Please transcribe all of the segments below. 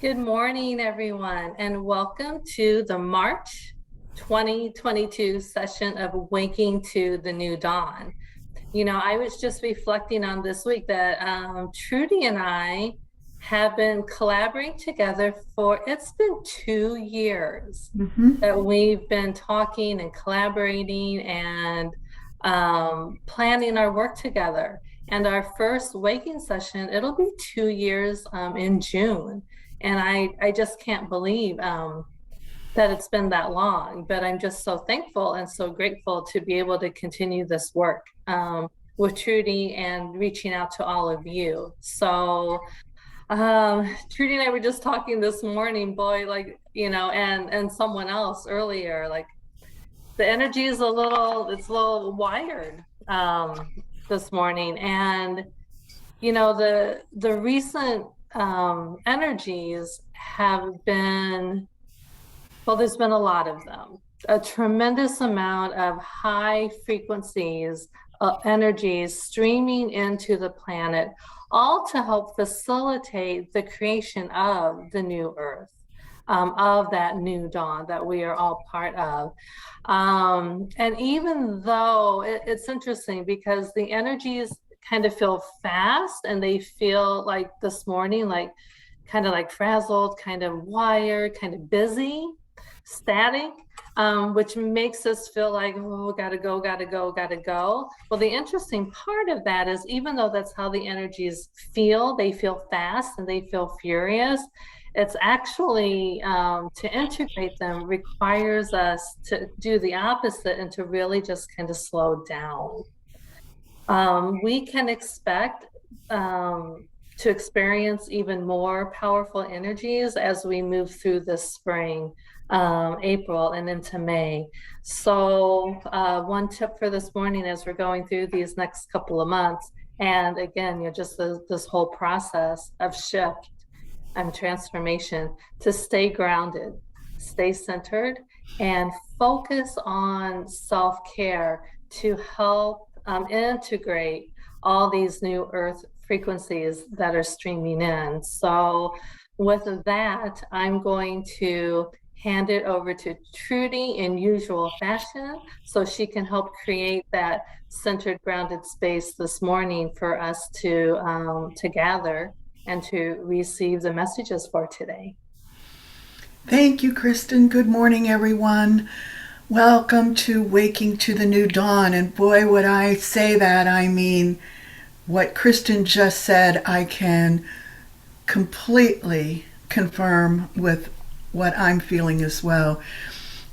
Good morning, everyone, and welcome to the March 2022 session of Waking to the New Dawn. I was just reflecting on this week that Trudy and I have been collaborating together it's been 2 years that we've been talking and collaborating and planning our work together. And our first waking session, it'll be 2 years in June. And I just can't believe that it's been that long, but I'm just so thankful and so grateful to be able to continue this work with Trudy and reaching out to all of you. So Trudy and I were just talking this morning, boy, and someone else earlier, like the energy is it's a little wired this morning. And the recent energies have been, well, there's been a lot of them, a tremendous amount of high frequencies, energies streaming into the planet, all to help facilitate the creation of the new earth, of that new dawn that we are all part of. And even though it's interesting because the energies kind of feel fast and they feel like this morning, kind of like frazzled, kind of wired, kind of busy, static, which makes us feel like, oh, gotta go, gotta go, gotta go. Well, the interesting part of that is even though that's how the energies feel, they feel fast and they feel furious. It's actually to integrate them requires us to do the opposite and to really just kind of slow down. We can expect to experience even more powerful energies as we move through this spring, April, and into May. So one tip for this morning as we're going through these next couple of months, and again, just this whole process of shift and transformation, to stay grounded, stay centered, and focus on self-care to help integrate all these new earth frequencies that are streaming in. So with that, I'm going to hand it over to Trudy in usual fashion so she can help create that centered, grounded space this morning for us to gather and to receive the messages for today. Thank you, Kristin. Good morning, everyone. Welcome to Waking to the New Dawn. And boy, would I say that, I mean, what Kristin just said, I can completely confirm with what I'm feeling as well.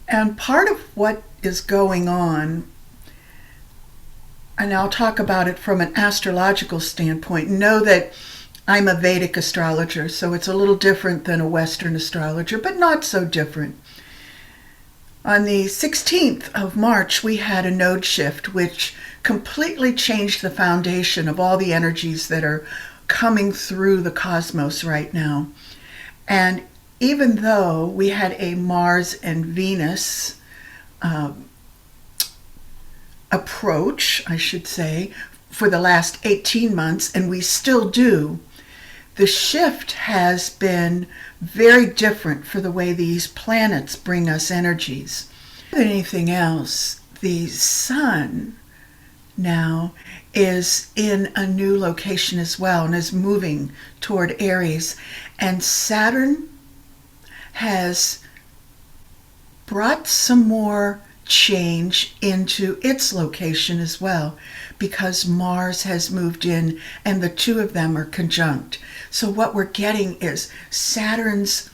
And part of what is going on, and I'll talk about it from an astrological standpoint, know that I'm a Vedic astrologer, so it's a little different than a Western astrologer, but not so different. On the 16th of March, we had a node shift, which completely changed the foundation of all the energies that are coming through the cosmos right now. And even though we had a Mars and Venus approach, I should say, for the last 18 months, and we still do, the shift has been very different for the way these planets bring us energies. More than anything else, the sun now is in a new location as well and is moving toward Aries. And Saturn has brought some more change into its location as well, because Mars has moved in and the two of them are conjunct. So what we're getting is Saturn's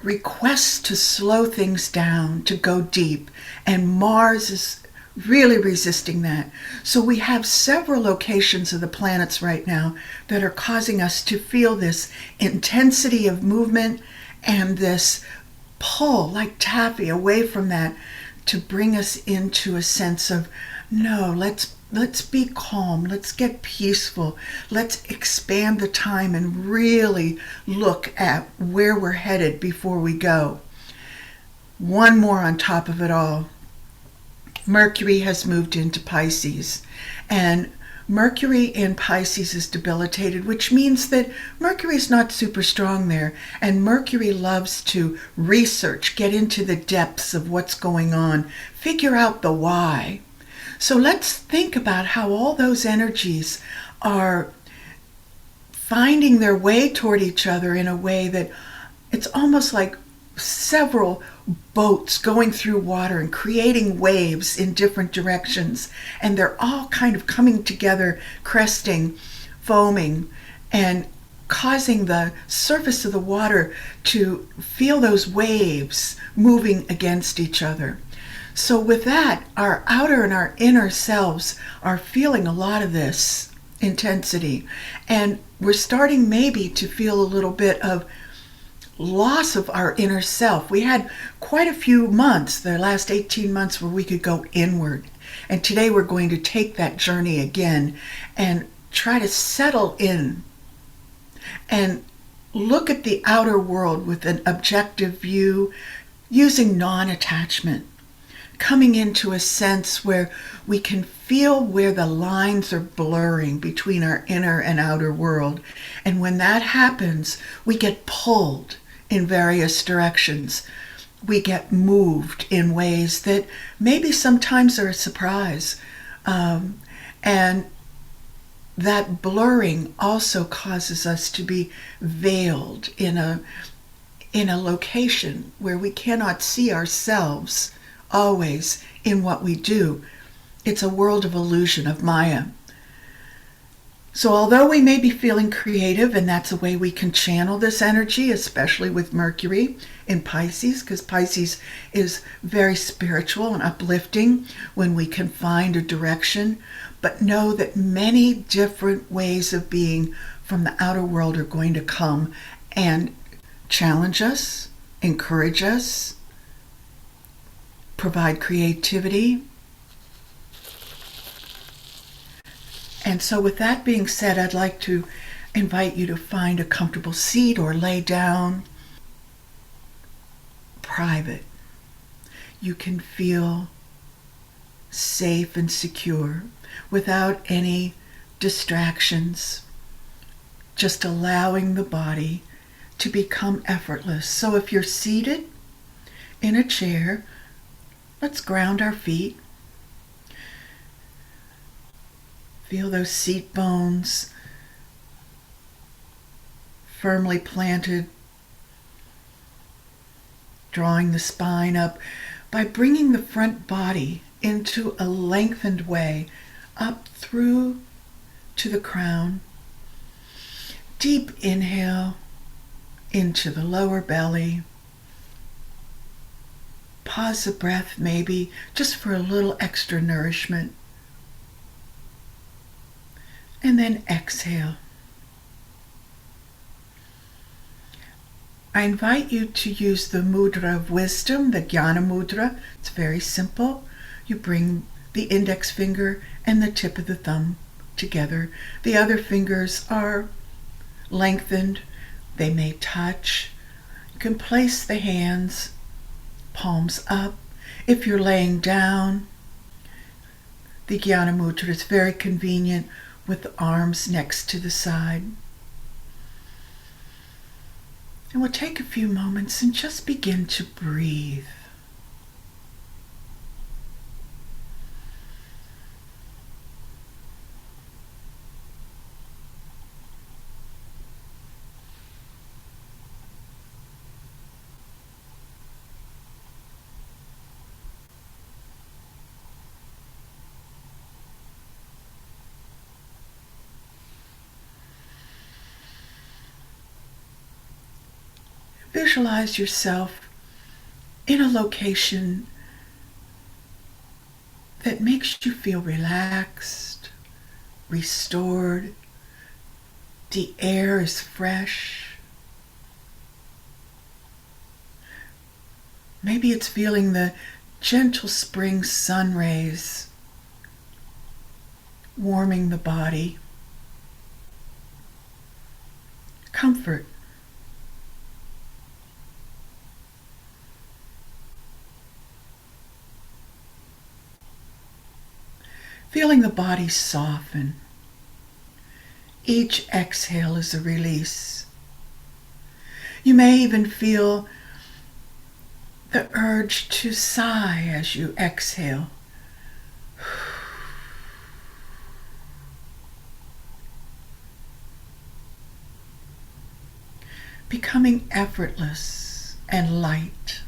request to slow things down, to go deep, and Mars is really resisting that. So we have several locations of the planets right now that are causing us to feel this intensity of movement and this pull like taffy away from that, to bring us into a sense of, no, let's be calm, let's get peaceful, let's expand the time and really look at where we're headed before we go. One more on top of it all. Mercury has moved into Pisces, and Mercury in Pisces is debilitated, which means that Mercury is not super strong there. And Mercury loves to research, get into the depths of what's going on, figure out the why. So let's think about how all those energies are finding their way toward each other in a way that it's almost like several boats going through water and creating waves in different directions. And they're all kind of coming together, cresting, foaming, and causing the surface of the water to feel those waves moving against each other. So with that, our outer and our inner selves are feeling a lot of this intensity. And we're starting maybe to feel a little bit of loss of our inner self. We had quite a few months, the last 18 months, where we could go inward. And today we're going to take that journey again and try to settle in and look at the outer world with an objective view, using non-attachment, coming into a sense where we can feel where the lines are blurring between our inner and outer world. And when that happens, we get pulled in various directions. We get moved in ways that maybe sometimes are a surprise. And that blurring also causes us to be veiled in a location where we cannot see ourselves always in what we do. It's a world of illusion, of Maya. So although we may be feeling creative, and that's a way we can channel this energy, especially with Mercury in Pisces, because Pisces is very spiritual and uplifting when we can find a direction, but know that many different ways of being from the outer world are going to come and challenge us, encourage us, provide creativity. And so with that being said, I'd like to invite you to find a comfortable seat or lay down. Private. You can feel safe and secure without any distractions, just allowing the body to become effortless. So if you're seated in a chair, let's ground our feet. Feel those seat bones firmly planted, drawing the spine up by bringing the front body into a lengthened way up through to the crown. Deep inhale into the lower belly. Pause the breath maybe just for a little extra nourishment. And then exhale. I invite you to use the mudra of wisdom, the Jnana mudra. It's very simple. You bring the index finger and the tip of the thumb together. The other fingers are lengthened. They may touch. You can place the hands, palms up. If you're laying down, the Jnana mudra is very convenient with the arms next to the side. And we'll take a few moments and just begin to breathe. Visualize yourself in a location that makes you feel relaxed, restored. The air is fresh. Maybe it's feeling the gentle spring sun rays warming the body. Comfort. Feeling the body soften each exhale is a release. You may even feel the urge to sigh as you exhale. Becoming effortless and light.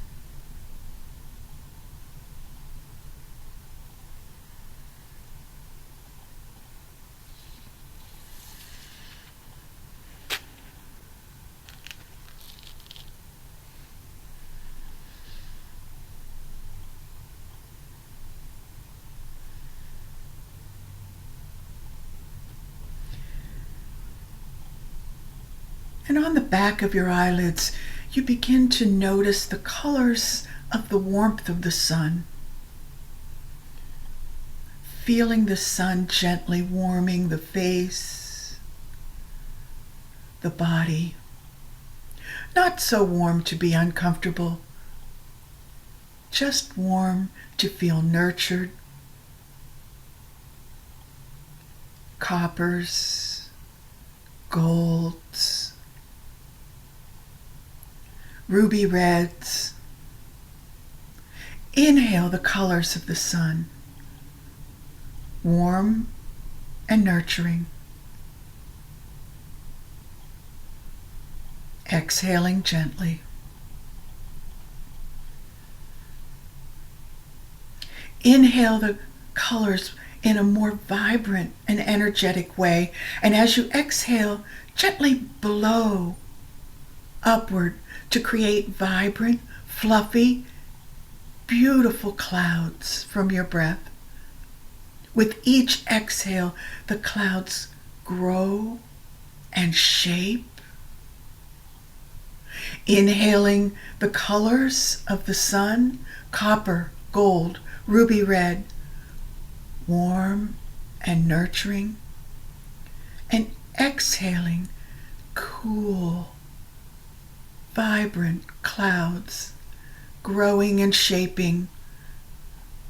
And on the back of your eyelids, you begin to notice the colors of the warmth of the sun. Feeling the sun gently warming the face, the body. Not so warm to be uncomfortable, just warm to feel nurtured. Coppers, golds, ruby reds. Inhale the colors of the sun, warm and nurturing. Exhaling gently. Inhale the colors in a more vibrant and energetic way, and as you exhale, gently blow upward to create vibrant, fluffy, beautiful clouds from your breath. With each exhale, the clouds grow and shape. Inhaling the colors of the sun, copper, gold, ruby red, warm and nurturing. And exhaling cool, vibrant clouds, growing and shaping,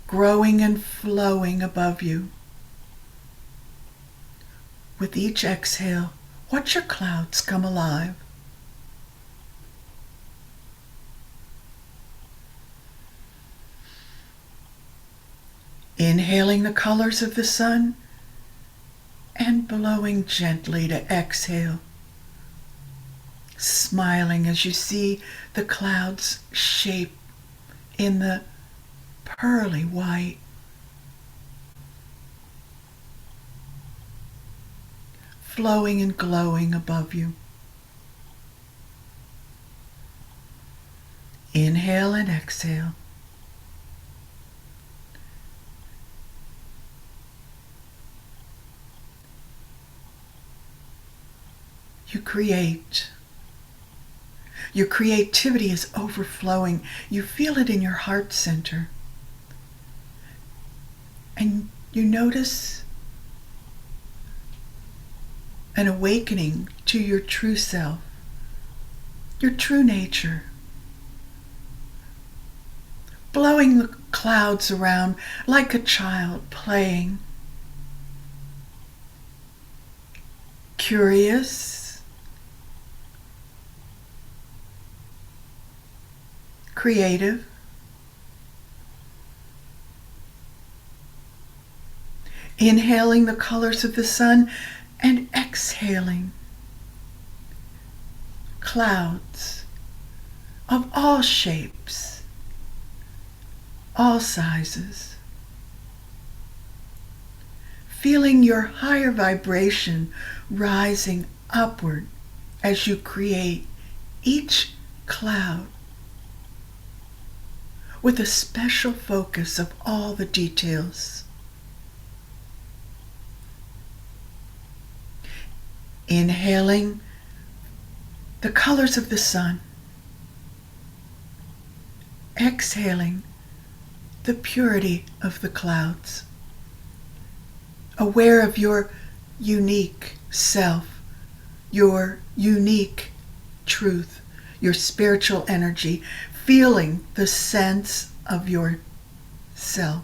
growing and flowing above you. With each exhale, watch your clouds come alive. Inhaling the colors of the sun and blowing gently to exhale. Smiling as you see the clouds shape in the pearly white. Flowing and glowing above you. Inhale and exhale. You create. Your creativity is overflowing. You feel it in your heart center. And you notice an awakening to your true self, your true nature. Blowing the clouds around like a child playing. Curious. Creative. Inhaling the colors of the sun and exhaling clouds of all shapes, all sizes. Feeling your higher vibration rising upward as you create each cloud with a special focus of all the details. Inhaling the colors of the sun. Exhaling the purity of the clouds. Aware of your unique self, your unique truth, your spiritual energy, feeling the sense of your self.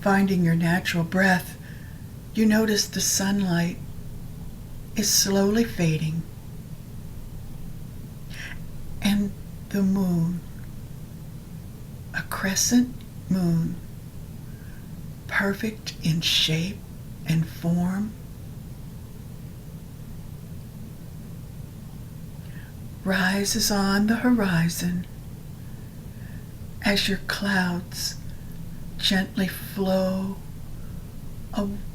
finding your natural breath, you notice the sunlight is slowly fading, and the moon, a crescent moon, perfect in shape and form, rises on the horizon as your clouds gently flow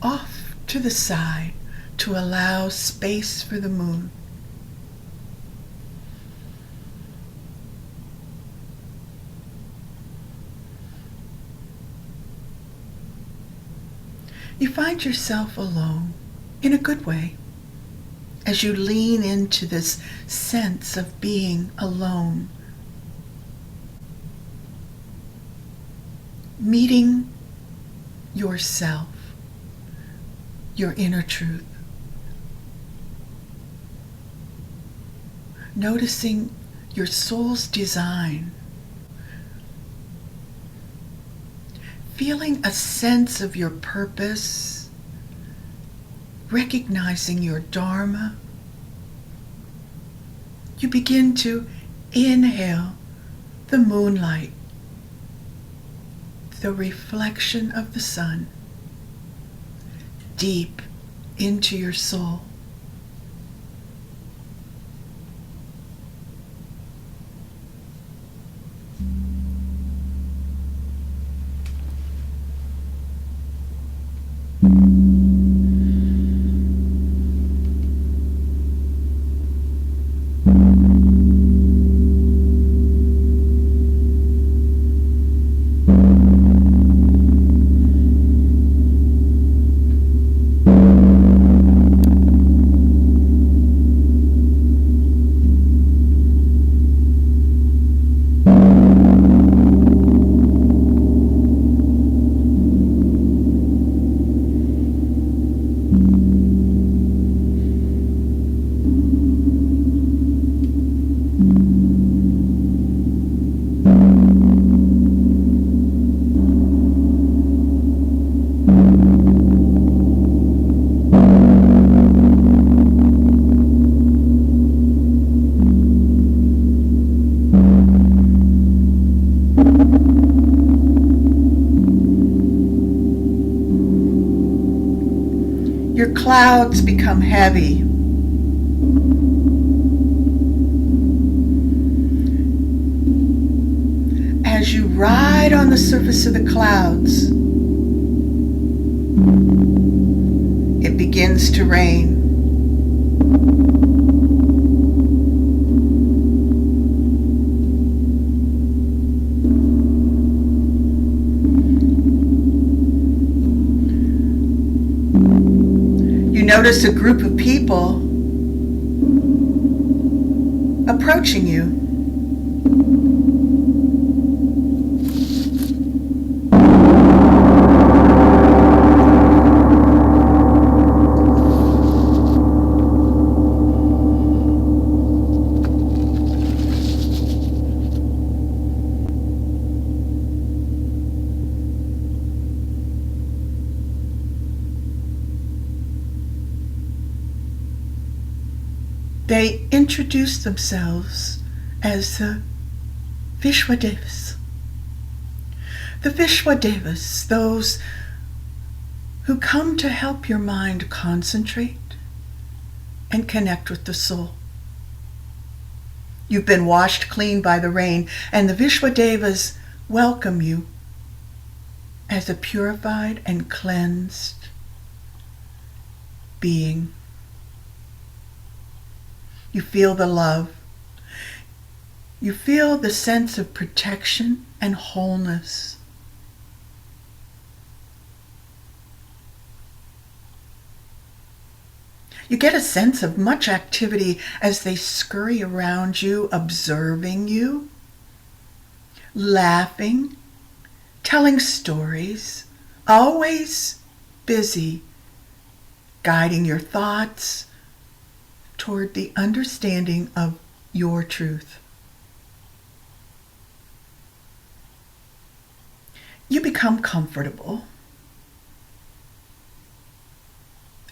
off to the side to allow space for the moon. You find yourself alone in a good way as you lean into this sense of being alone, meeting yourself, your inner truth, noticing your soul's design, feeling a sense of your purpose, recognizing your dharma. You begin to inhale the moonlight, the reflection of the sun, deep into your soul. Your clouds become heavy. As you ride on the surface of the clouds, it begins to rain. You notice a group of people approaching you. They introduce themselves as the Vishwadevas. The Vishwadevas, those who come to help your mind concentrate and connect with the soul. You've been washed clean by the rain, and the Vishwadevas welcome you as a purified and cleansed being. You feel the love. You feel the sense of protection and wholeness. You get a sense of much activity as they scurry around you, observing you, laughing, telling stories, always busy, guiding your thoughts toward the understanding of your truth. You become comfortable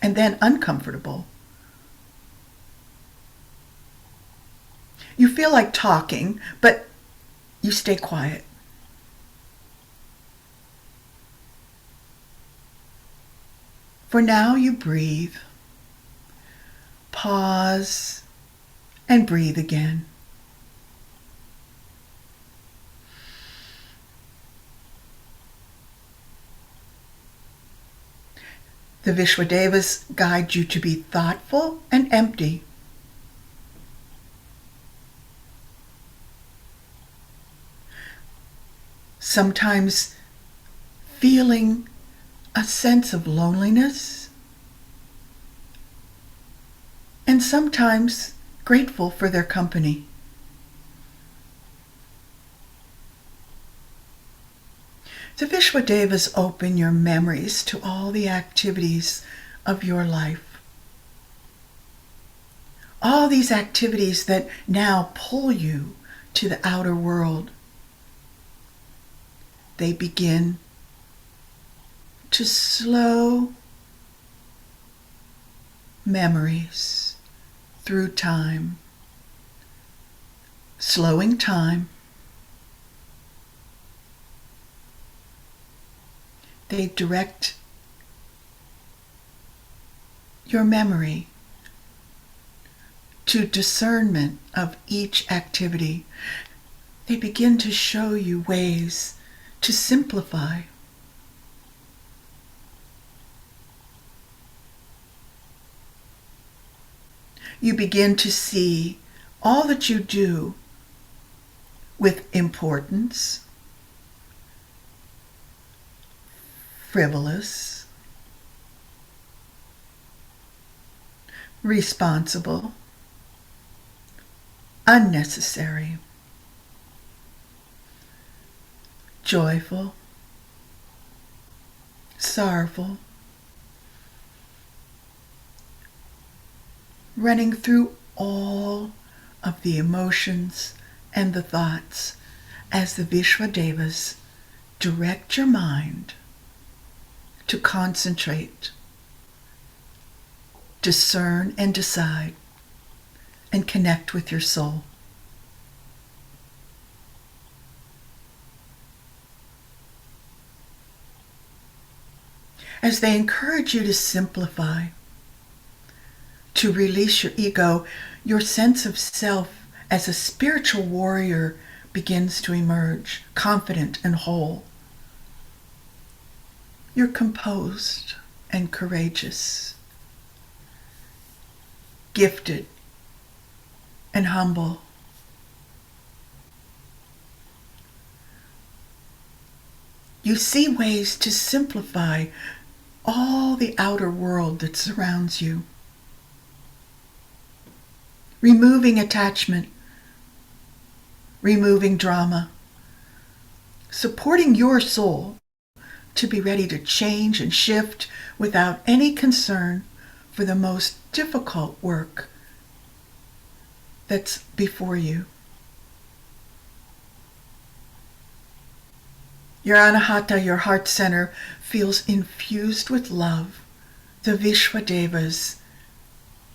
and then uncomfortable. You feel like talking, but you stay quiet. For now, you breathe, pause, and breathe again. The Vishwadevas guide you to be thoughtful and empty. Sometimes feeling a sense of loneliness, and sometimes grateful for their company. The Vishwadevas open your memories to all the activities of your life. All these activities that now pull you to the outer world. They begin to slow memories through time, slowing time. They direct your memory to discernment of each activity. They begin to show you ways to simplify. You begin to see all that you do with importance, frivolous, responsible, unnecessary, joyful, sorrowful, running through all of the emotions and the thoughts as the Vishwadevas direct your mind to concentrate, discern and decide, and connect with your soul. As they encourage you to simplify, to release your ego, your sense of self as a spiritual warrior begins to emerge, confident and whole. You're composed and courageous, gifted and humble. You see ways to simplify all the outer world that surrounds you. Removing attachment, removing drama, supporting your soul to be ready to change and shift without any concern for the most difficult work that's before you. Your anahata, your heart center, feels infused with love. The Vishwadevas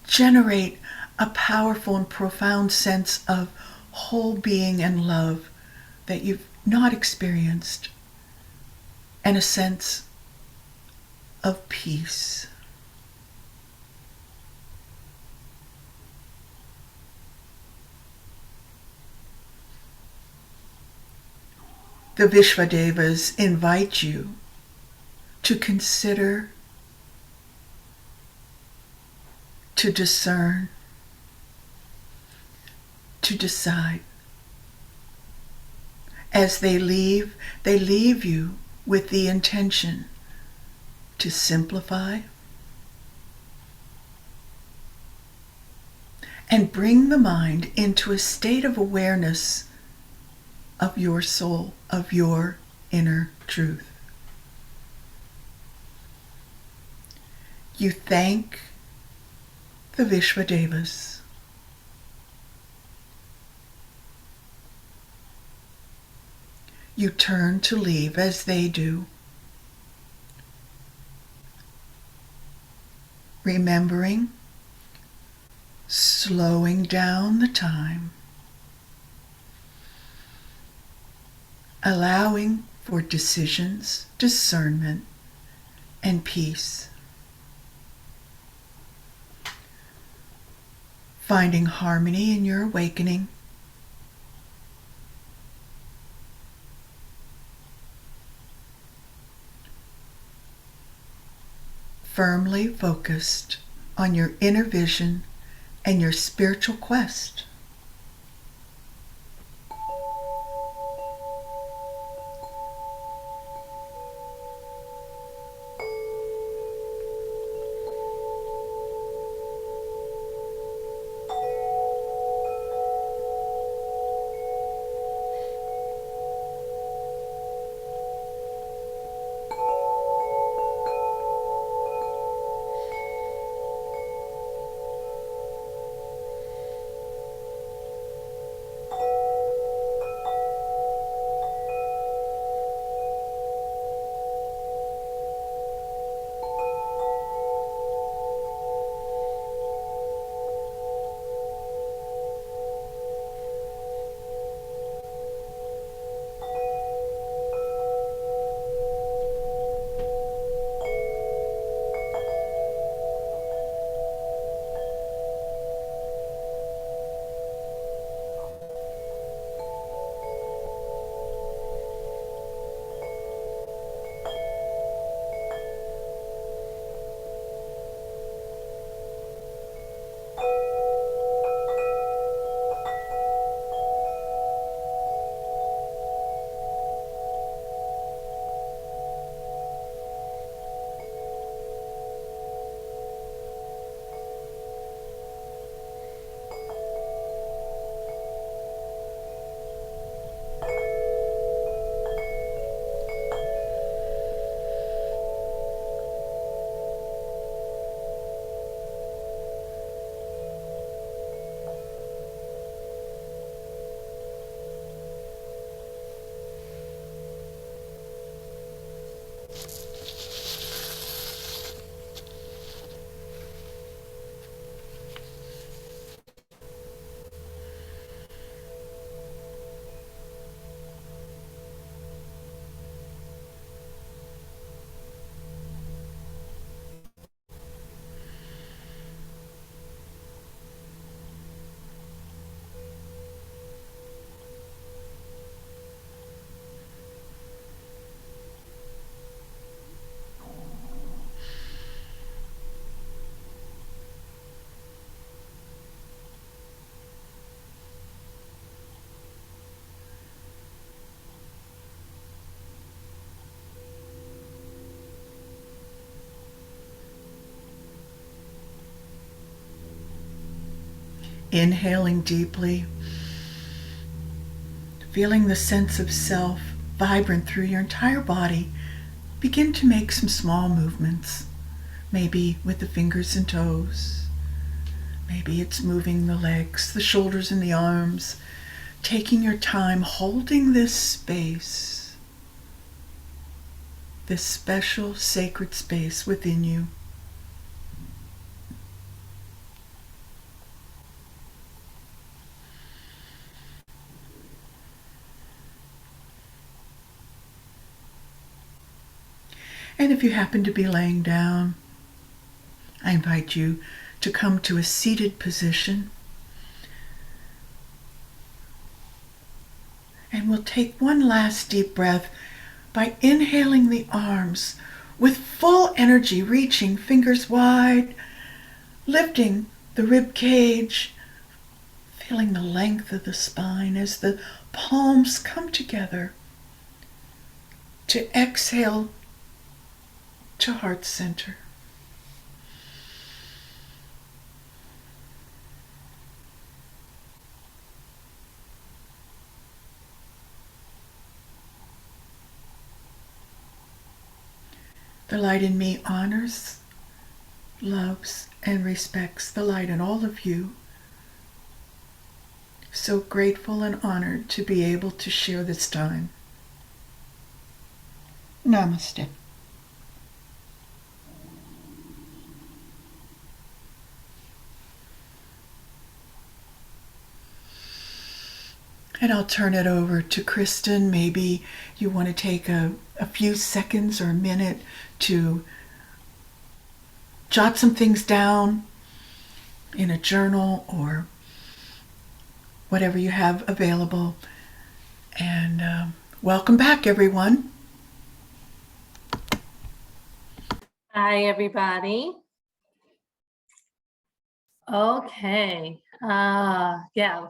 generate a powerful and profound sense of whole being and love that you've not experienced, and a sense of peace. The Vishwadevas invite you to consider, to discern, to decide. As they leave you with the intention to simplify and bring the mind into a state of awareness of your soul, of your inner truth. You thank the Vishwadevas. You turn to leave as they do. remembering, slowing down the time, allowing for decisions, discernment, and peace. Finding harmony in your awakening. Firmly focused on your inner vision and your spiritual quest. Inhaling deeply, feeling the sense of self vibrant through your entire body. Begin to make some small movements, maybe with the fingers and toes. Maybe it's moving the legs, the shoulders, and the arms, taking your time holding this space, this special sacred space within you. And if you happen to be laying down, I invite you to come to a seated position. And we'll take one last deep breath by inhaling the arms with full energy, reaching fingers wide, lifting the rib cage, feeling the length of the spine as the palms come together to exhale to heart center. The light in me honors, loves, and respects the light in all of you. So grateful and honored to be able to share this time. Namaste. And I'll turn it over to Kristin. Maybe you want to take a few seconds or a minute to jot some things down in a journal or whatever you have available. And welcome back, everyone. Hi, everybody. Okay. Yeah,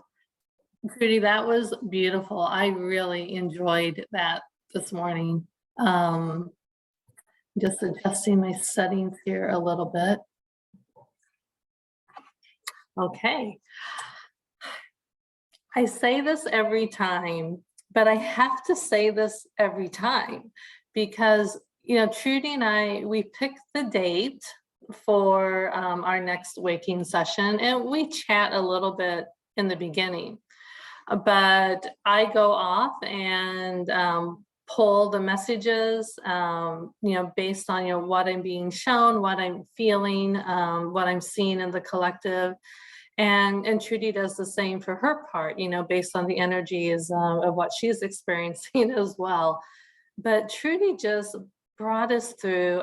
Trudy, that was beautiful. I really enjoyed that this morning. Just adjusting my settings here a little bit. Okay. I say this every time, but I have to say this every time because, Trudy and I, we picked the date for our next waking session and we chat a little bit in the beginning. But I go off and pull the messages, based on, what I'm being shown, what I'm feeling, what I'm seeing in the collective. And Trudy does the same for her part, based on the energies of what she's experiencing as well. But Trudy just brought us through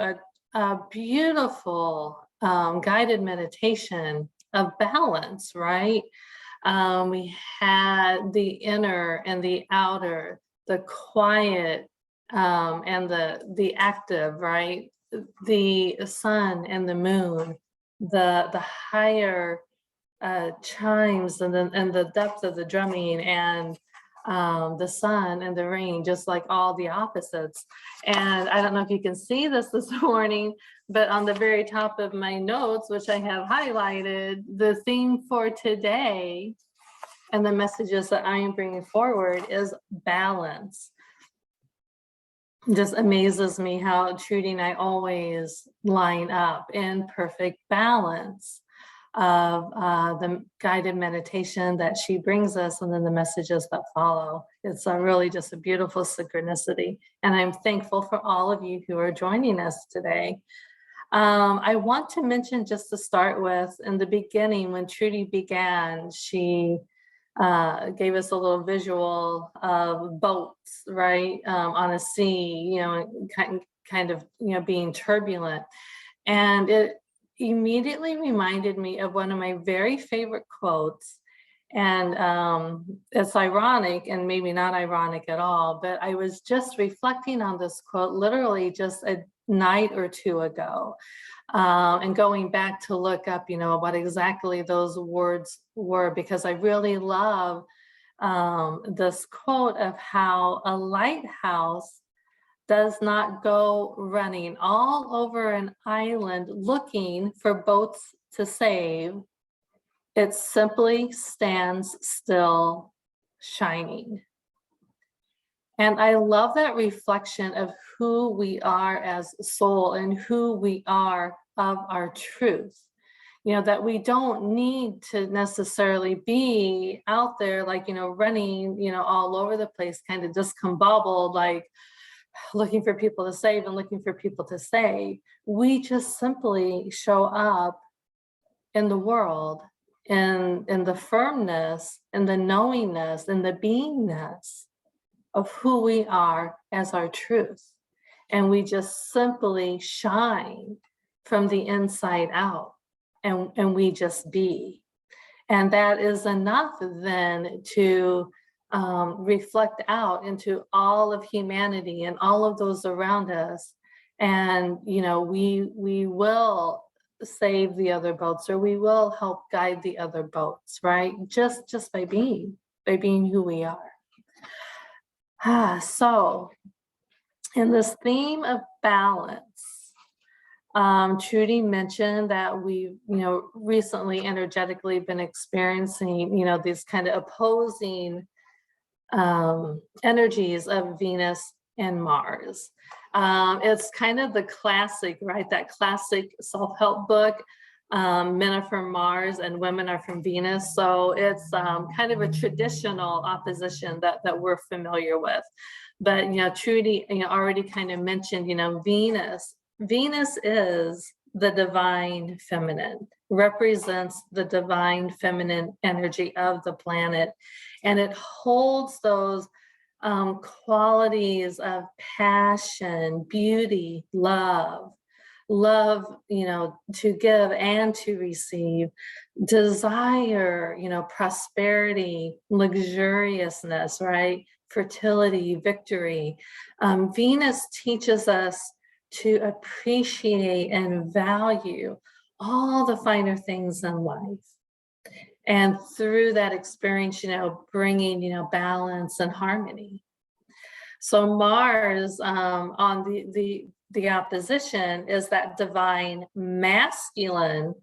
a beautiful guided meditation of balance, right? We had the inner and the outer, the quiet and the active, right? The sun and the moon, the higher chimes and the depth of the drumming, and the sun and the rain, just like all the opposites. And I don't know if you can see this morning, but on the very top of my notes, which I have highlighted, the theme for today and the messages that I am bringing forward is balance. It just amazes me how Trudy and I always line up in perfect balance of the guided meditation that she brings us and then the messages that follow. It's really just a beautiful synchronicity. And I'm thankful for all of you who are joining us today. I want to mention, just to start with, in the beginning, when Trudy began, she gave us a little visual of boats, right, on a sea, kind of, being turbulent. And it immediately reminded me of one of my very favorite quotes. And it's ironic and maybe not ironic at all, but I was just reflecting on this quote literally just a night or two ago, and going back to look up, what exactly those words were, because I really love this quote of how a lighthouse does not go running all over an island looking for boats to save. It simply stands still, shining. And I love that reflection of who we are as soul and who we are of our truth. That we don't need to necessarily be out there, like, running, all over the place, kind of discombobbled, like looking for people to save and looking for people to save. We just simply show up in the world in the firmness and the knowingness and the beingness of who we are as our truth. And we just simply shine from the inside out, and we just be. And that is enough then to reflect out into all of humanity and all of those around us. And, we will save the other boats, or we will help guide the other boats, right? Just by being who we are. So in this theme of balance, Trudy mentioned that we've, recently energetically been experiencing, these kind of opposing energies of Venus and Mars. It's kind of the classic, right? That classic self-help book. Men are from Mars and women are from Venus. So it's kind of a traditional opposition that we're familiar with. But, Trudy, already kind of mentioned, Venus is the divine feminine. represents the divine feminine energy of the planet. And it holds those qualities of passion, beauty, love, to give and to receive, desire, prosperity, luxuriousness, right? Fertility, victory. Venus teaches us to appreciate and value all the finer things in life. And through that experience, bringing, balance and harmony. So Mars on the opposition is that divine masculine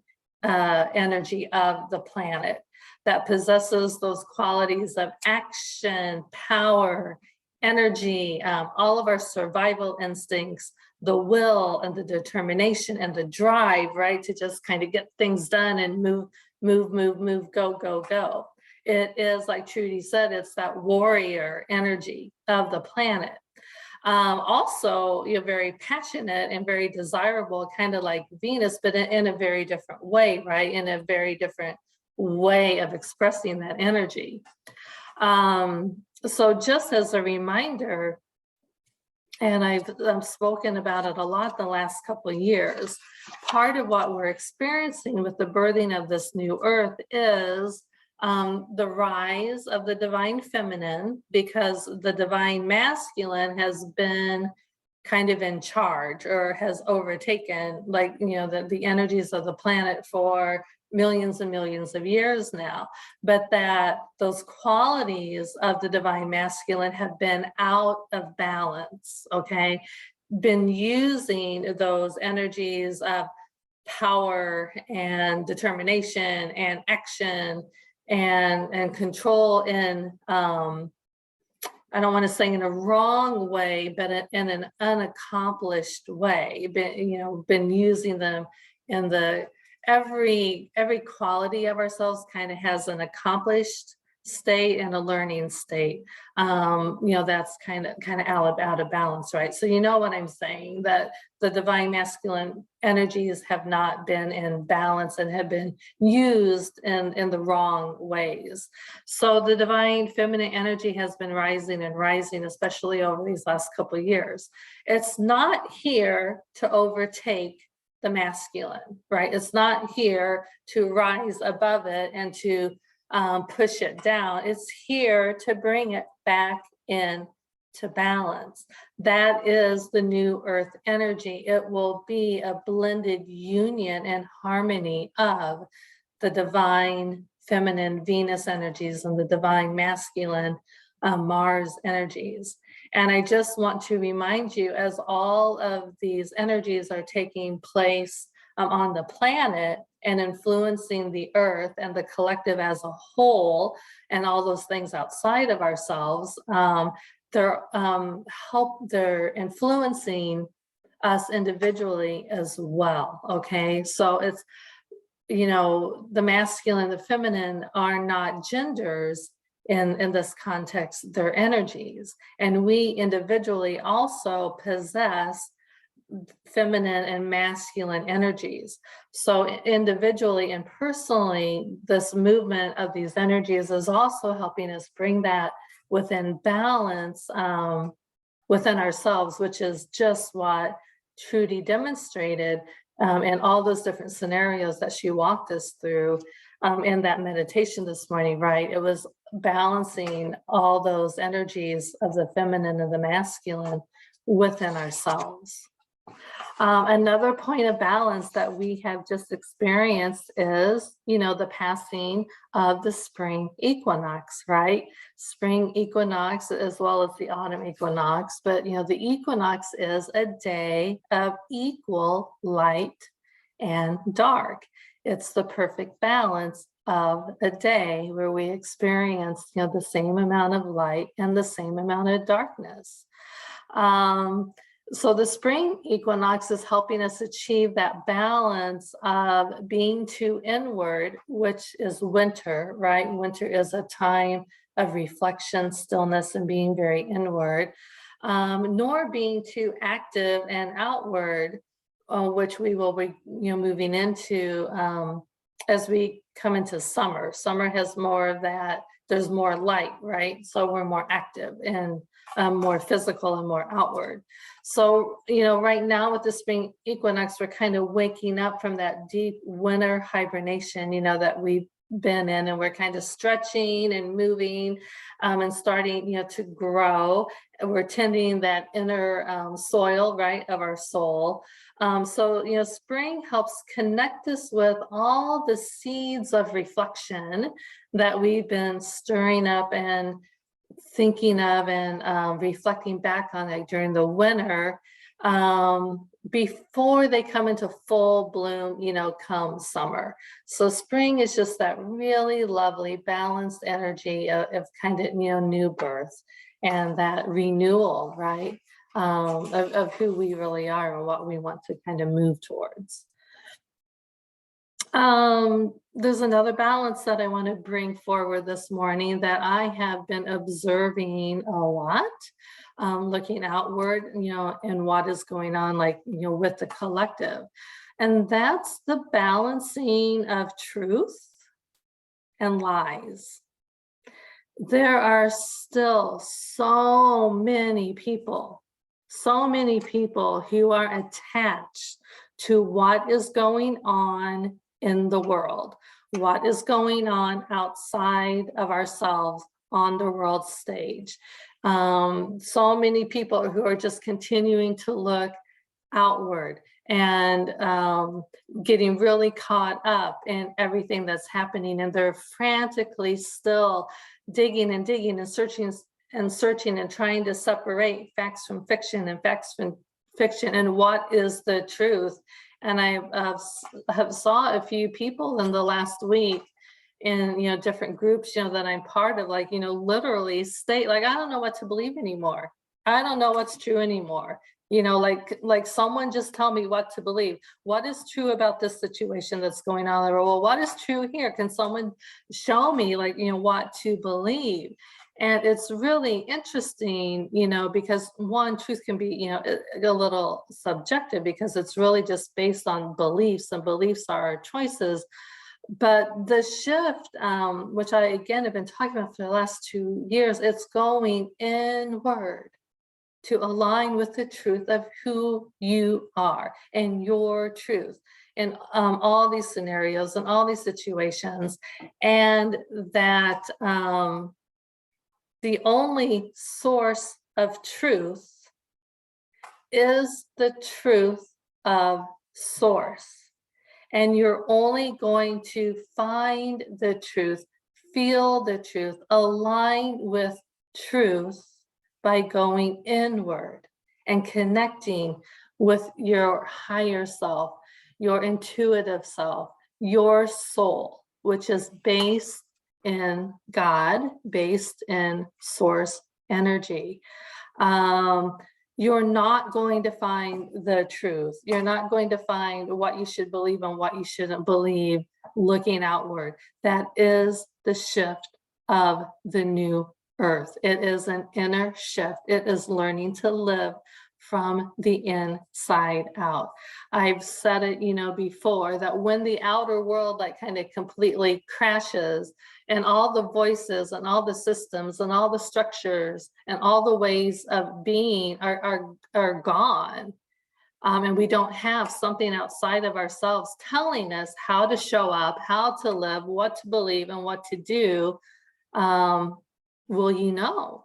energy of the planet that possesses those qualities of action, power, energy, all of our survival instincts, the will and the determination and the drive, right? To just kind of get things done and move, go. It is, like Trudy said, it's that warrior energy of the planet. Also, you're very passionate and very desirable, kind of like Venus, but in a very different way, right? In a very different way of expressing that energy. So just as a reminder, and I've spoken about it a lot the last couple of years, part of what we're experiencing with the birthing of this new earth is the rise of the divine feminine, because the divine masculine has been kind of in charge or has overtaken, the energies of the planet for millions and millions of years now, but that those qualities of the divine masculine have been out of balance, okay? Been using those energies of power and determination and action and control in, I don't want to say in a wrong way, but in an unaccomplished way. Been using them in the every quality of ourselves kind of has an accomplished state and a learning state. That's kind of out of balance, right? So you know what I'm saying, that the divine masculine energies have not been in balance and have been used in the wrong ways. So the divine feminine energy has been rising and rising, especially over these last couple of years. It's not here to overtake the masculine, right? It's not here to rise above it and to push it down. It's here to bring it back in to balance. That is the new earth energy. It will be a blended union and harmony of the divine feminine Venus energies and the divine masculine Mars energies. And I just want to remind you, as all of these energies are taking place on the planet and influencing the earth and the collective as a whole, and all those things outside of ourselves, they're influencing us individually as well. Okay, so it's, the masculine, the feminine are not genders in this context, they're energies. And we individually also possess feminine and masculine energies. So individually and personally, this movement of these energies is also helping us bring that within balance within ourselves, which is just what Trudy demonstrated in all those different scenarios that she walked us through in that meditation this morning, right? It was balancing all those energies of the feminine and the masculine within ourselves. Another point of balance that we have just experienced is, the passing of the spring equinox, right? Spring equinox as well as the autumn equinox, but the equinox is a day of equal light and dark. It's the perfect balance of a day where we experience, the same amount of light and the same amount of darkness. So the spring equinox is helping us achieve that balance of being too inward, which is winter, right? Winter is a time of reflection, stillness, and being very inward, nor being too active and outward, which we will be, moving into as we come into summer. Summer has more of that, there's more light, right? So we're more active and more physical and more outward. So, right now with the spring equinox, we're kind of waking up from that deep winter hibernation, that we've been in, and we're kind of stretching and moving and starting, to grow. We're tending that inner soil, right, of our soul. So, spring helps connect us with all the seeds of reflection that we've been stirring up and thinking of and reflecting back on it during the winter before they come into full bloom, come summer. So spring is just that really lovely balanced energy of kind of, new birth and that renewal, right? Of who we really are and what we want to kind of move towards. There's another balance that I want to bring forward this morning that I have been observing a lot, looking outward, and what is going on, like, with the collective. And that's the balancing of truth and lies. There are still so many people who are attached to what is going on in the world, what is going on outside of ourselves on the world stage. So many people who are just continuing to look outward and getting really caught up in everything that's happening, and they're frantically still digging and searching and trying to separate facts from fiction and facts from fiction and what is the truth. And I have saw a few people in the last week in different groups that I'm part of, like literally state, like, I don't know what to believe anymore. I don't know what's true anymore. Like someone just tell me what to believe. What is true about this situation that's going on? Or, well, what is true here? Can someone show me, like, what to believe? And it's really interesting, because one, truth can be, a little subjective because it's really just based on beliefs, and beliefs are our choices. But the shift, which I, again, have been talking about for the last 2 years, it's going inward to align with the truth of who you are and your truth in all these scenarios and all these situations. And that the only source of truth is the truth of source. And you're only going to find the truth, feel the truth, align with truth by going inward and connecting with your higher self, your intuitive self, your soul, which is based in God, based in source energy. You're not going to find the truth. You're not going to find what you should believe and what you shouldn't believe looking outward. That is the shift of the new earth. It is an inner shift. It is learning to live from the inside out. I've said it, before, that when the outer world like kind of completely crashes and all the voices and all the systems and all the structures and all the ways of being are gone, and we don't have something outside of ourselves telling us how to show up, how to live, what to believe, and what to do, will you know?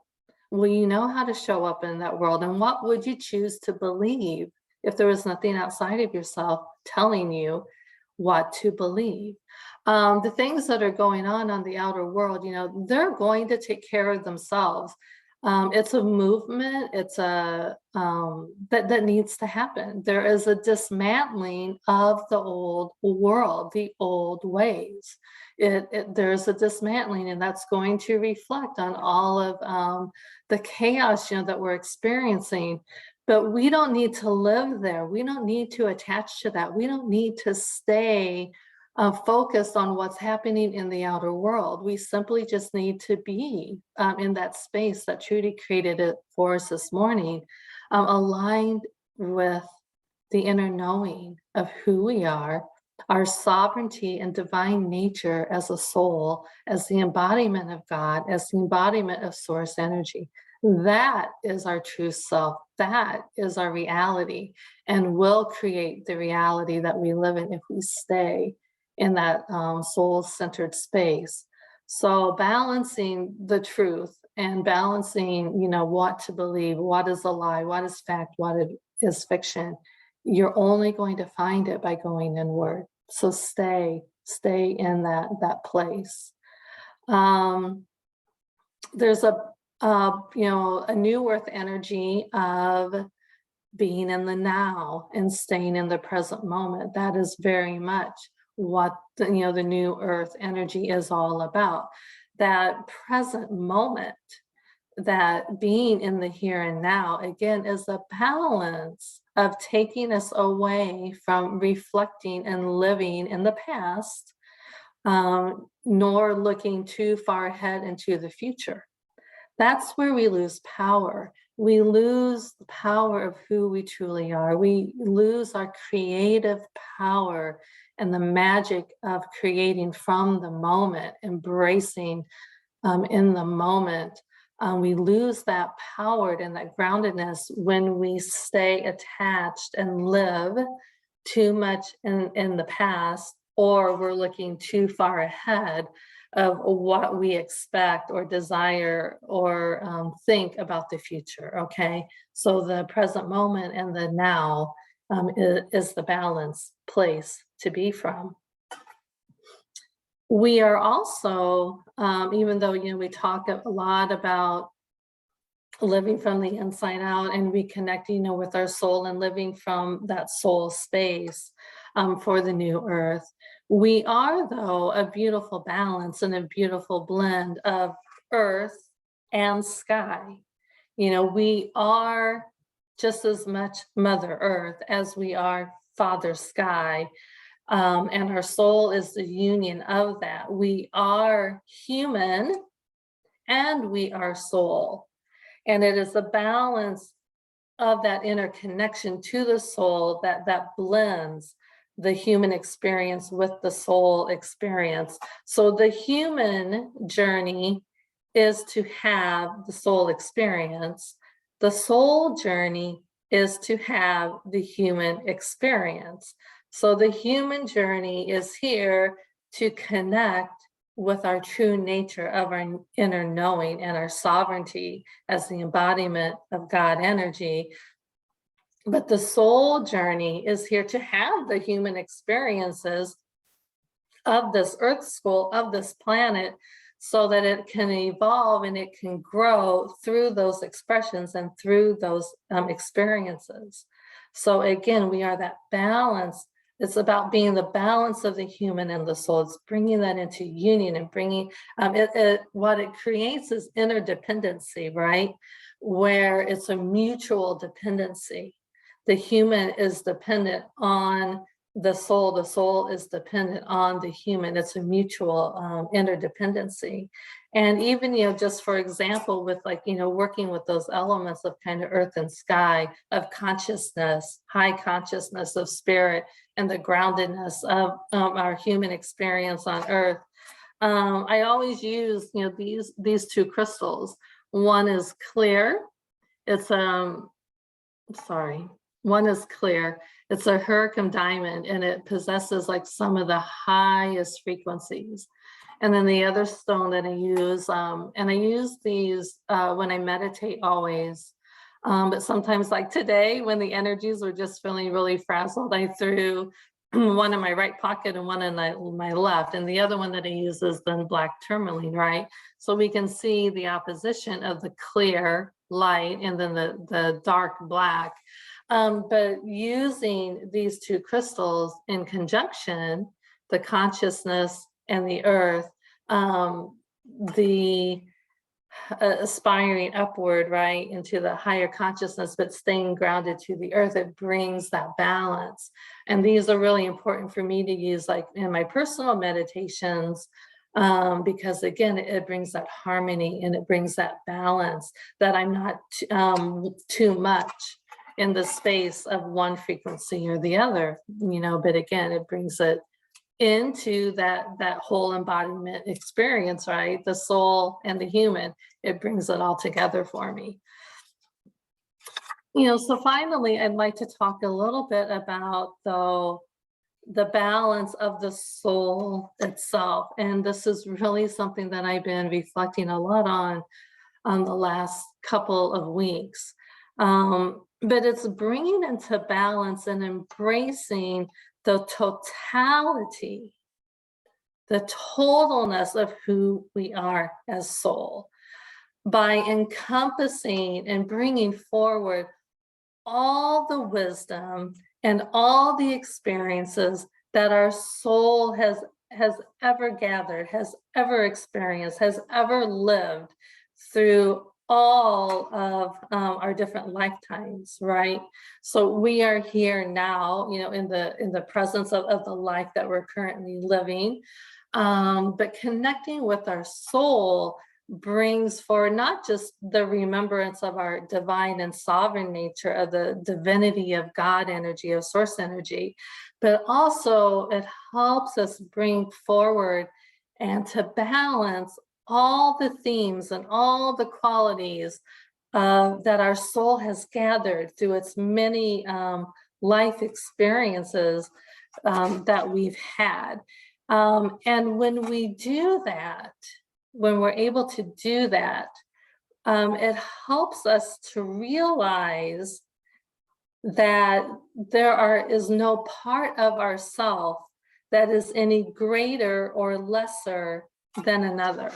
Will you know how to show up in that world? And what would you choose to believe if there was nothing outside of yourself telling you what to believe? The things that are going on the outer world, they're going to take care of themselves. It's a movement. It's that needs to happen. There is a dismantling of the old world, the old ways. There's a dismantling, and that's going to reflect on all of the chaos, that we're experiencing. But we don't need to live there. We don't need to attach to that. We don't need to stay focused on what's happening in the outer world. We simply just need to be in that space that Trudy created it for us this morning, aligned with the inner knowing of who we are, our sovereignty and divine nature as a soul, as the embodiment of God, as the embodiment of source energy. That is our true self. That is our reality, and will create the reality that we live in if we stay in that soul-centered space. So balancing the truth and balancing, what to believe, what is a lie, what is fact, what is fiction. You're only going to find it by going inward. So stay in that place. There's a new earth energy of being in the now and staying in the present moment. That is very much what the new earth energy is all about. That present moment, that being in the here and now, again, is a balance of taking us away from reflecting and living in the past, nor looking too far ahead into the future. That's where we lose power. We lose the power of who we truly are. We lose our creative power and the magic of creating from the moment, embracing in the moment. We lose that power and that groundedness when we stay attached and live too much in the past, or we're looking too far ahead of what we expect or desire or think about the future. Okay, so the present moment and the now is the balanced place to be from. We are also, even though we talk a lot about living from the inside out and reconnecting with our soul and living from that soul space for the new earth, we are, though, a beautiful balance and a beautiful blend of earth and sky. We are just as much Mother Earth as we are Father Sky. And our soul is the union of that. We are human and we are soul. And it is a balance of that interconnection to the soul that blends the human experience with the soul experience. So the human journey is to have the soul experience. The soul journey is to have the human experience. So the human journey is here to connect with our true nature of our inner knowing and our sovereignty as the embodiment of God energy. But the soul journey is here to have the human experiences of this earth school, of this planet, so that it can evolve and it can grow through those expressions and through those experiences. So again, we are that balance. It's about being the balance of the human and the soul. It's bringing that into union and bringing what it creates is interdependency, right? Where it's a mutual dependency. The human is dependent on the soul is dependent on the human. It's a mutual interdependency. And even, just for example, with working with those elements of kind of earth and sky, of consciousness, high consciousness of spirit, and the groundedness of our human experience on earth. I always use, these two crystals. One is clear. It's, one is clear. It's a hurricane diamond, and it possesses some of the highest frequencies. And then the other stone that I use, and I use these when I meditate always, but sometimes today when the energies were just feeling really frazzled, I threw one in my right pocket and one in my left. And the other one that I use is the black tourmaline, right? So we can see the opposition of the clear light and then the dark black. But using these two crystals in conjunction, the consciousness and the earth, the aspiring upward, right, into the higher consciousness, but staying grounded to the earth, it brings that balance. And these are really important for me to use in my personal meditations, because again, it brings that harmony and it brings that balance, that I'm not too much in the space of one frequency or the other, but again, it brings it into that whole embodiment experience, right? The soul and the human, it brings it all together for me. So finally, I'd like to talk a little bit about the balance of the soul itself. And this is really something that I've been reflecting a lot on the last couple of weeks. But it's bringing into balance and embracing the totality, the totalness of who we are as soul, by encompassing and bringing forward all the wisdom and all the experiences that our soul has ever gathered, has ever experienced, has ever lived through all of our different lifetimes, right? So we are here now, in the presence of the life that we're currently living, but connecting with our soul brings forward not just the remembrance of our divine and sovereign nature, of the divinity of God energy, of source energy, but also it helps us bring forward and to balance all the themes and all the qualities that our soul has gathered through its many life experiences that we've had. And when we do that, when we're able to do that, it helps us to realize that there is no part of ourself that is any greater or lesser than another.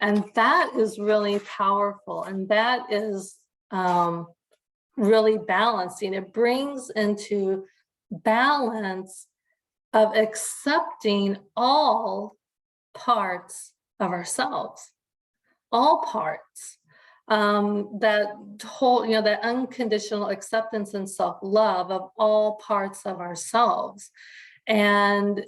And that is really powerful. And that is really balancing. It brings into balance of accepting all parts of ourselves, all parts, that whole, that unconditional acceptance and self-love of all parts of ourselves. And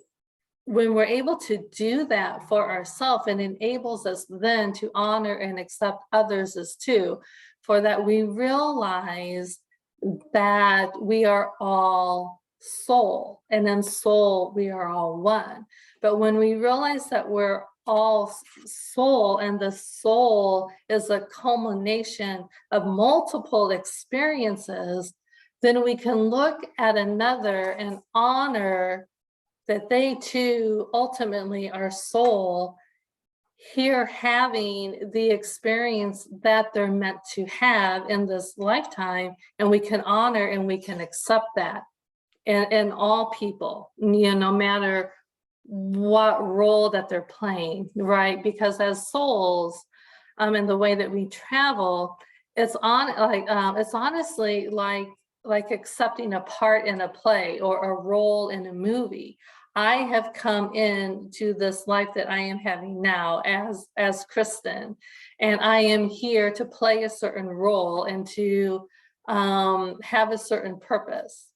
when we're able to do that for ourselves, it enables us then to honor and accept others as too, for that we realize that we are all soul, and in soul we are all one. But when we realize that we're all soul, and the soul is a culmination of multiple experiences, then we can look at another and honor that they too ultimately are soul, here having the experience that they're meant to have in this lifetime, and we can honor and we can accept that in all people, no matter what role that they're playing, right? Because as souls, in the way that we travel, it's honestly like accepting a part in a play or a role in a movie. I have come into this life that I am having now as Kristin, and I am here to play a certain role and to have a certain purpose.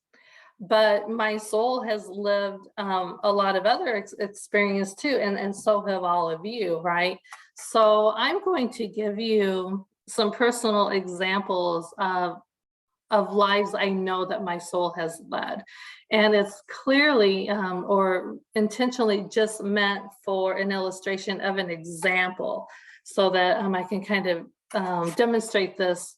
But my soul has lived a lot of other experience too, and so have all of you, right? So I'm going to give you some personal examples of lives I know that my soul has led. And it's clearly or intentionally just meant for an illustration of an example, so that I can kind of demonstrate this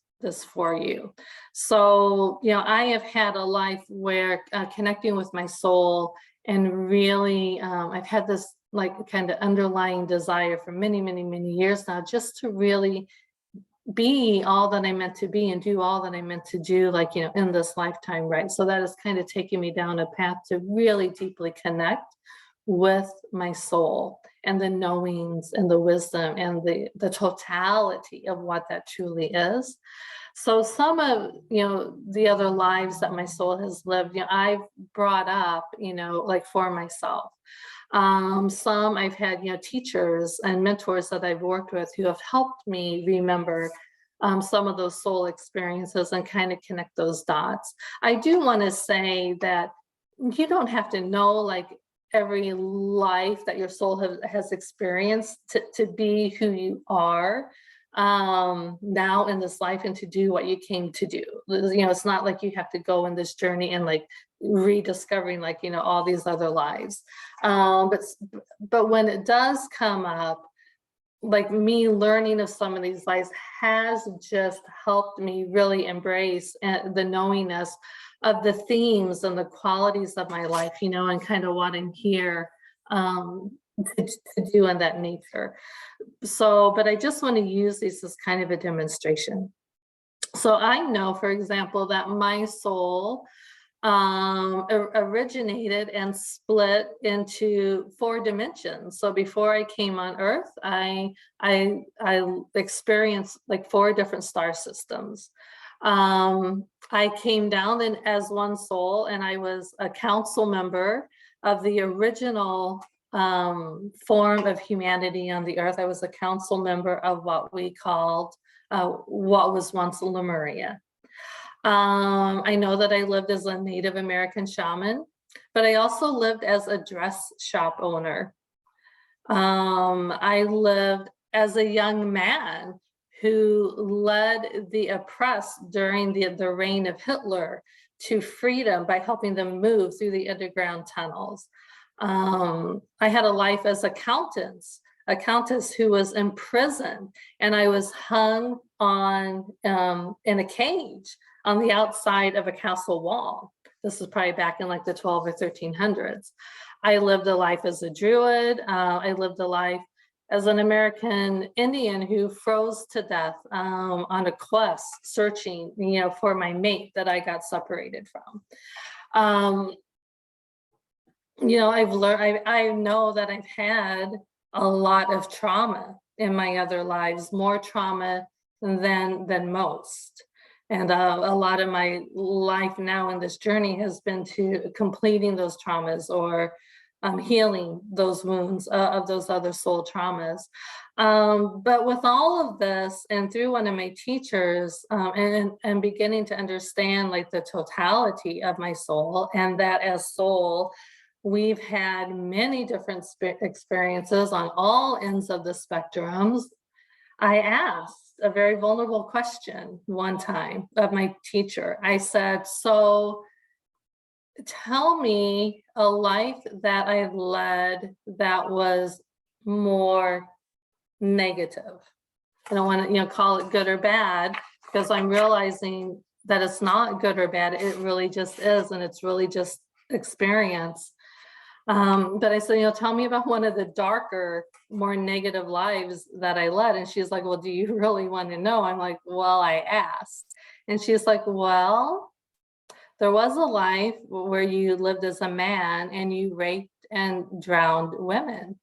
for you. So, I have had a life where connecting with my soul, and really I've had this like kind of underlying desire for many, many, many years now, just to really be all that I'm meant to be and do all that I'm meant to do, like, in this lifetime, right? So that is kind of taking me down a path to really deeply connect with my soul and the knowings and the wisdom and the totality of what that truly is. So some of, the other lives that my soul has lived, I've brought up, like for myself. Some I've had, teachers and mentors that I've worked with who have helped me remember some of those soul experiences and kind of connect those dots. I do want to say that you don't have to know like every life that your soul has experienced to be who you are. now in this life and to do what you came to do. It's not like you have to go in this journey and like rediscovering like, all these other lives. But when it does come up, like me learning of some of these lives has just helped me really embrace the knowingness of the themes and the qualities of my life, and kind of what I'm here to do in that nature. So, but I just want to use these as kind of a demonstration. So I know, for example, that my soul originated and split into 4 dimensions. So before I came on Earth, I experienced like 4 different star systems. I came down then as one soul, and I was a council member of the original form of humanity on the Earth. I was a council member of what we called what was once Lemuria. I know that I lived as a Native American shaman, but I also lived as a dress shop owner. I lived as a young man who led the oppressed during the reign of Hitler to freedom by helping them move through the underground tunnels. I had a life as a countess who was imprisoned, and I was hung on in a cage on the outside of a castle wall. This was probably back in like the 12 or 1300s. I lived a life as a Druid. I lived a life as an American Indian who froze to death on a quest searching, for my mate that I got separated from. I've learned, I know that I've had a lot of trauma in my other lives, more trauma than most. And a lot of my life now in this journey has been to completing those traumas or healing those wounds of those other soul traumas. But with all of this, and through one of my teachers, and beginning to understand like the totality of my soul, and that as soul, we've had many different experiences on all ends of the spectrums. I asked a very vulnerable question one time of my teacher. I said, so tell me a life that I led that was more negative. I don't want to, call it good or bad, because I'm realizing that it's not good or bad. It really just is, and it's really just experience. But I said, tell me about one of the darker, more negative lives that I led. And she's like, well, do you really want to know? I'm like, well, I asked. And she's like, well, there was a life where you lived as a man and you raped and drowned women.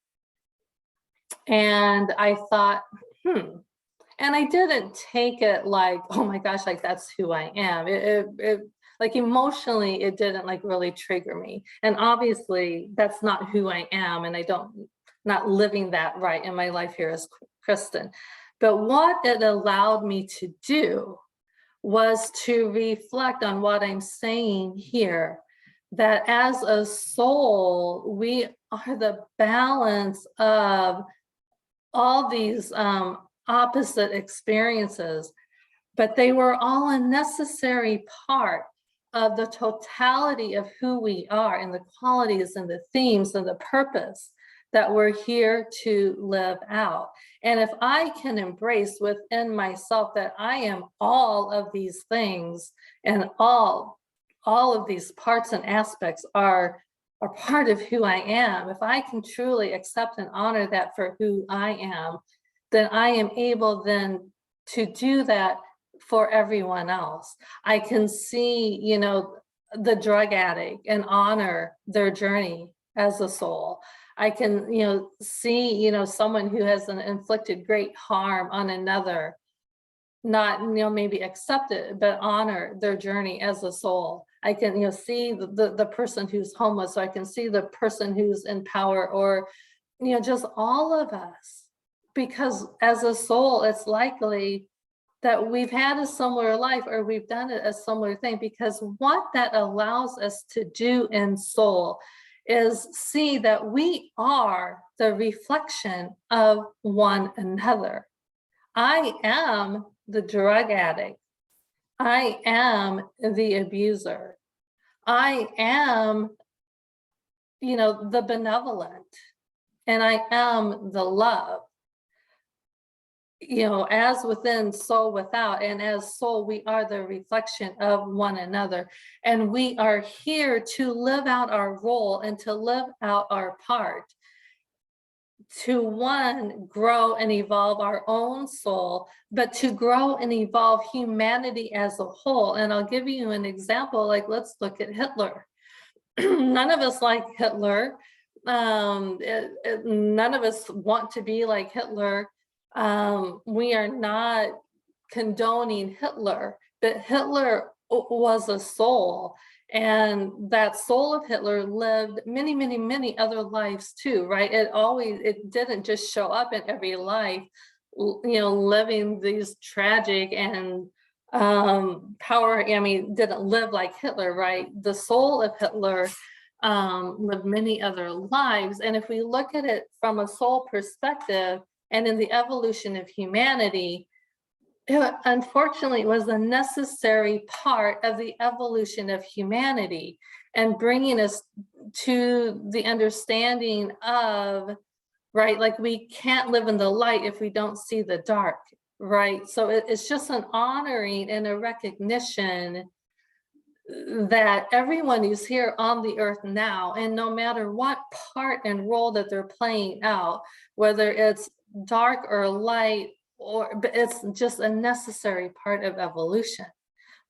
And I thought, And I didn't take it like, oh my gosh, like that's who I am. It like emotionally, it didn't like really trigger me. And obviously that's not who I am. And not living that right in my life here as Kristin. But what it allowed me to do was to reflect on what I'm saying here, that as a soul, we are the balance of all these opposite experiences, but they were all a necessary part of the totality of who we are, and the qualities and the themes and the purpose that we're here to live out. And if I can embrace within myself that I am all of these things, and all of these parts and aspects are part of who I am, if I can truly accept and honor that for who I am, then I am able then to do that for everyone else. I can see, the drug addict and honor their journey as a soul. I can, see, someone who has inflicted great harm on another, not, maybe accept it, but honor their journey as a soul. I can, see the person who's homeless, so I can see the person who's in power, or, just all of us. Because as a soul, it's likely that we've had a similar life, or we've done a similar thing, because what that allows us to do in soul is see that we are the reflection of one another. I am the drug addict. I am the abuser. I am, the benevolent, and I am the love. As within, so without, and as soul, we are the reflection of one another. And we are here to live out our role and to live out our part, to one, grow and evolve our own soul, but to grow and evolve humanity as a whole. And I'll give you an example, like let's look at Hitler. None of us like Hitler. None of us want to be like Hitler. We are not condoning Hitler, but Hitler was a soul, and that soul of Hitler lived many, many, many other lives too, right? It didn't just show up in every life, living these tragic and didn't live like Hitler, right? The soul of Hitler lived many other lives. And if we look at it from a soul perspective and in the evolution of humanity, it unfortunately was a necessary part of the evolution of humanity and bringing us to the understanding of, right, like we can't live in the light if we don't see the dark, right? So it's just an honoring and a recognition that everyone who's here on the earth now, and no matter what part and role that they're playing out, whether it's dark or light, but it's just a necessary part of evolution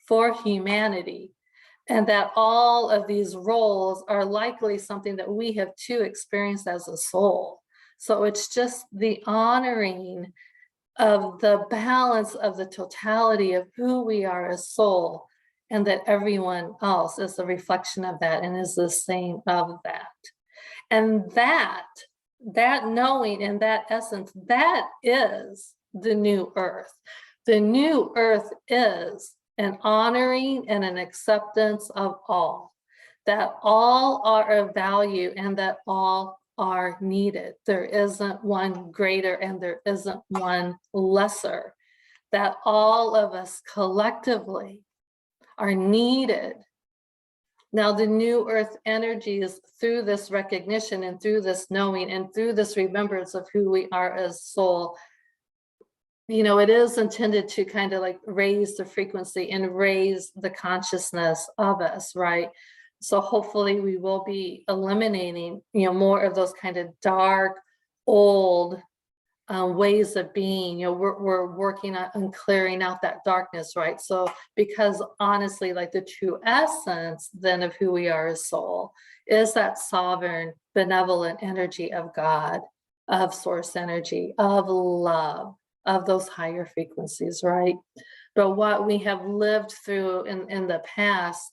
for humanity. And that all of these roles are likely something that we have too experienced as a soul. So it's just the honoring of the balance of the totality of who we are as soul, and that everyone else is a reflection of that and is the same of that. And that knowing and that essence, that is the new earth. The new earth is an honoring and an acceptance of all, that all are of value and that all are needed. There isn't one greater and there isn't one lesser, that all of us collectively are needed. Now, the new earth energies, through this recognition and through this knowing and through this remembrance of who we are as soul, it is intended to kind of like raise the frequency and raise the consciousness of us, right? So hopefully we will be eliminating, more of those kind of dark, old ways of being. We're working on clearing out that darkness, right? So because honestly, like the true essence then of who we are as soul is that sovereign, benevolent energy of God, of source energy, of love, of those higher frequencies, right? But what we have lived through in the past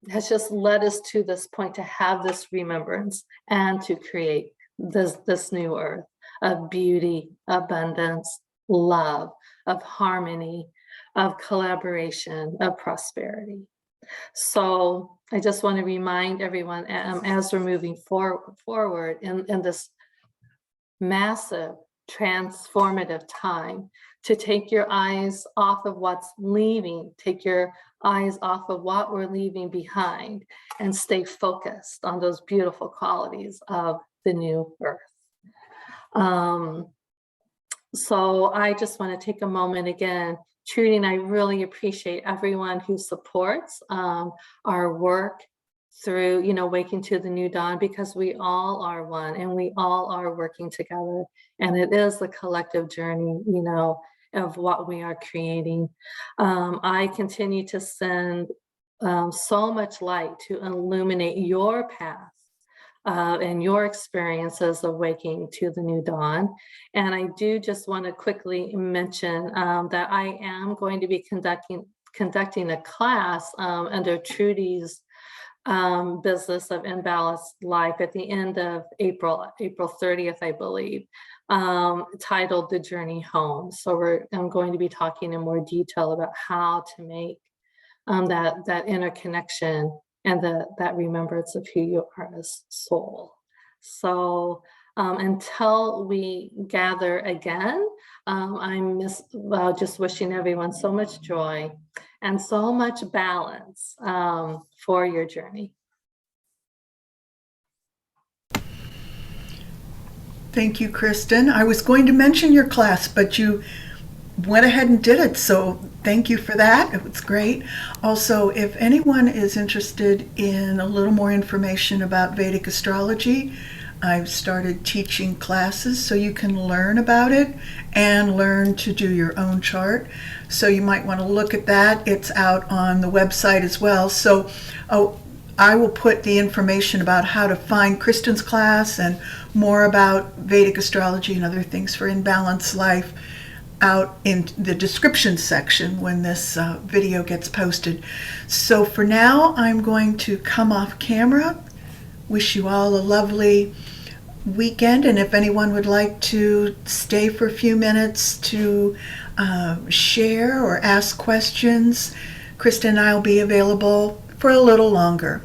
has just led us to this point to have this remembrance and to create this new earth of beauty, abundance, love, of harmony, of collaboration, of prosperity. So I just want to remind everyone as we're moving forward in this massive transformative time, to take your eyes off of what's leaving, take your eyes off of what we're leaving behind, and stay focused on those beautiful qualities of the new earth. So I just want to take a moment again, Trudy, and I really appreciate everyone who supports our work through, waking to the new dawn, because we all are one and we all are working together. And it is the collective journey, of what we are creating. I continue to send so much light to illuminate your path and your experiences of waking to the new dawn. And I do just want to quickly mention that I am going to be conducting a class under Trudy's business of imbalanced life at the end of April 30th, I believe, titled The Journey Home. So I'm going to be talking in more detail about how to make that interconnection and that remembrance of who you are as soul. So Until we gather again, I'm just wishing everyone so much joy and so much balance for your journey. Thank you, Kristin. I was going to mention your class, but you went ahead and did it, so thank you for that. It was great. Also, if anyone is interested in a little more information about Vedic astrology, I've started teaching classes so you can learn about it and learn to do your own chart. So you might want to look at that. It's out on the website as well. So I will put the information about how to find Kristin's class and more about Vedic astrology and other things for In Balanced Life out in the description section when this video gets posted. So for now, I'm going to come off camera. Wish you all a lovely weekend, and if anyone would like to stay for a few minutes to share or ask questions, Kristin and I will be available for a little longer.